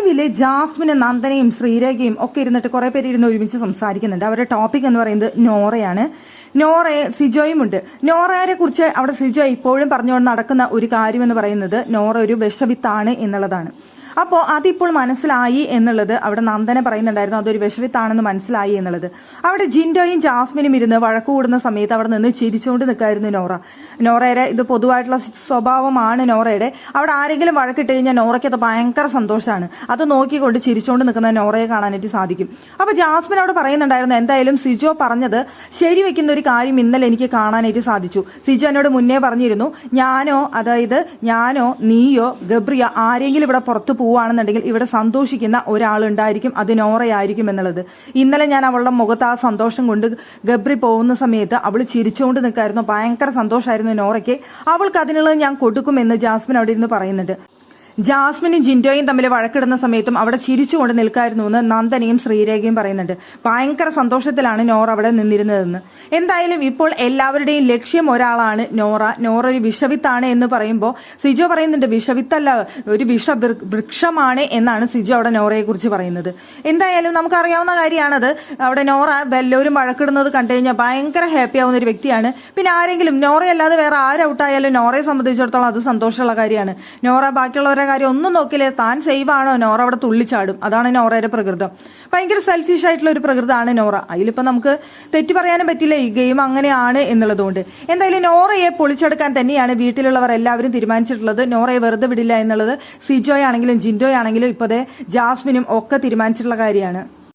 ലൈവില് ജാസ്മിനും നന്ദനയും ശ്രീരേഖയും ഒക്കെ ഇരുന്നിട്ട് കുറെ പേര് ഇരുന്ന് ഒരുമിച്ച് സംസാരിക്കുന്നുണ്ട്. അവരുടെ ടോപ്പിക് എന്ന് പറയുന്നത് നോറയാണ്. നോറയെ സിജോയും ഉണ്ട്. നോറയെ കുറിച്ച് അവിടെ സിജോ ഇപ്പോഴും പറഞ്ഞുകൊണ്ട് നടക്കുന്ന ഒരു കാര്യം എന്ന് പറയുന്നത് നോറ ഒരു വിഷവിത്താണ് എന്നുള്ളതാണ്. അപ്പോൾ അതിപ്പോൾ മനസ്സിലായി എന്നുള്ളത് അവിടെ നന്ദന പറയുന്നുണ്ടായിരുന്നു. അതൊരു വിഷവിത്താണെന്ന് മനസ്സിലായി എന്നുള്ളത്. അവിടെ ജിൻഡോയും ജാസ്മിനും ഇരുന്ന് വഴക്കു കൂടുന്ന സമയത്ത് അവിടെ നിന്ന് ചിരിച്ചുകൊണ്ട് നിൽക്കായിരുന്നു നോറയുടെ ഇത് പൊതുവായിട്ടുള്ള സ്വഭാവമാണ് നോറയുടെ. അവിടെ ആരെങ്കിലും വഴക്കിട്ട് കഴിഞ്ഞാൽ നോറയ്ക്ക് അത് ഭയങ്കര സന്തോഷമാണ്. അത് നോക്കിക്കൊണ്ട് ചിരിച്ചുകൊണ്ട് നിൽക്കുന്ന നോറയെ കാണാനായിട്ട് സാധിക്കും. അപ്പൊ ജാസ്മിൻ അവിടെ പറയുന്നുണ്ടായിരുന്നു, എന്തായാലും സിജോ പറഞ്ഞത് ശരിവെക്കുന്ന ഒരു കാര്യം ഇന്നലെ എനിക്ക് കാണാനായിട്ട് സാധിച്ചു. സിജോ എന്നോട് മുന്നേ പറഞ്ഞിരുന്നു, ഞാനോ നീയോ ഗബ്രിയ ആരെങ്കിലും ഇവിടെ പുറത്തു പോവുകയാണെന്നുണ്ടെങ്കിൽ ഇവിടെ സന്തോഷിക്കുന്ന ഒരാളുണ്ടായിരിക്കും, അത് നോറയായിരിക്കും എന്നുള്ളത്. ഇന്നലെ ഞാൻ അവളുടെ മുഖത്ത് ആ സന്തോഷം കൊണ്ട് ഗബ്രി പോകുന്ന സമയത്ത് അവൾ ചിരിച്ചുകൊണ്ട് നിൽക്കായിരുന്നു. ഭയങ്കര സന്തോഷമായിരുന്നു നോറയ്ക്ക്. അവൾക്ക് അതിനുള്ളത് ഞാൻ കൊടുക്കുമെന്ന് ജാസ്മിൻ അവിടെ ഇരുന്ന് പറയുന്നുണ്ട്. ജാസ്മിനും ജിൻഡോയും തമ്മിൽ വഴക്കിടുന്ന സമയത്തും അവിടെ ചിരിച്ചുകൊണ്ട് നിൽക്കായിരുന്നു എന്ന് നന്ദനയും ശ്രീരേഖയും പറയുന്നുണ്ട്. ഭയങ്കര സന്തോഷത്തിലാണ് നോറ അവിടെ നിന്നിരുന്നതെന്ന്. എന്തായാലും ഇപ്പോൾ എല്ലാവരുടെയും ലക്ഷ്യം ഒരാളാണ് നോറ ഒരു വിഷവിത്താണ് എന്ന് പറയുമ്പോൾ സിജോ പറയുന്നുണ്ട്, വിഷവിത്തല്ല ഒരു വൃക്ഷമാണ് എന്നാണ് സിജോ അവിടെ നോറയെ കുറിച്ച് പറയുന്നത്. എന്തായാലും നമുക്കറിയാവുന്ന കാര്യമാണത്. അവിടെ നോറ എല്ലാവരും വഴക്കിടുന്നത് കണ്ടു കഴിഞ്ഞാൽ ഭയങ്കര ഹാപ്പി ആവുന്ന ഒരു വ്യക്തിയാണ്. പിന്നെ ആരെങ്കിലും നോറയല്ലാതെ വേറെ ആരൗട്ടായാലും നോറയെ സംബന്ധിച്ചിടത്തോളം അത് സന്തോഷമുള്ള കാര്യമാണ്. നോറ ബാക്കിയുള്ളവരെ കാര്യം ഒന്നും നോക്കില്ലേ, താൻ സേവ് ആണോ നോറ അവിടെ തുള്ളിച്ചാടും. അതാണ് നോറയുടെ പ്രകൃതം. ഭയങ്കര സെൽഫിഷ് ആയിട്ടുള്ള ഒരു പ്രകൃതമാണ് നോറ. അതിലിപ്പോ നമുക്ക് തെറ്റു പറയാനും പറ്റില്ല, ഈ ഗെയിം അങ്ങനെയാണ് എന്നുള്ളതുകൊണ്ട്. എന്തായാലും നോറയെ പൊളിച്ചെടുക്കാൻ തന്നെയാണ് വീട്ടിലുള്ളവർ എല്ലാവരും തീരുമാനിച്ചിട്ടുള്ളത്. നോറയെ വെറുതെ വിടില്ല എന്നുള്ളത് സിജോയാണെങ്കിലും ജിൻഡോയാണെങ്കിലും ഇപ്പോഴത്തെ ജാസ്മിനും ഒക്കെ തീരുമാനിച്ചിട്ടുള്ള കാര്യമാണ്.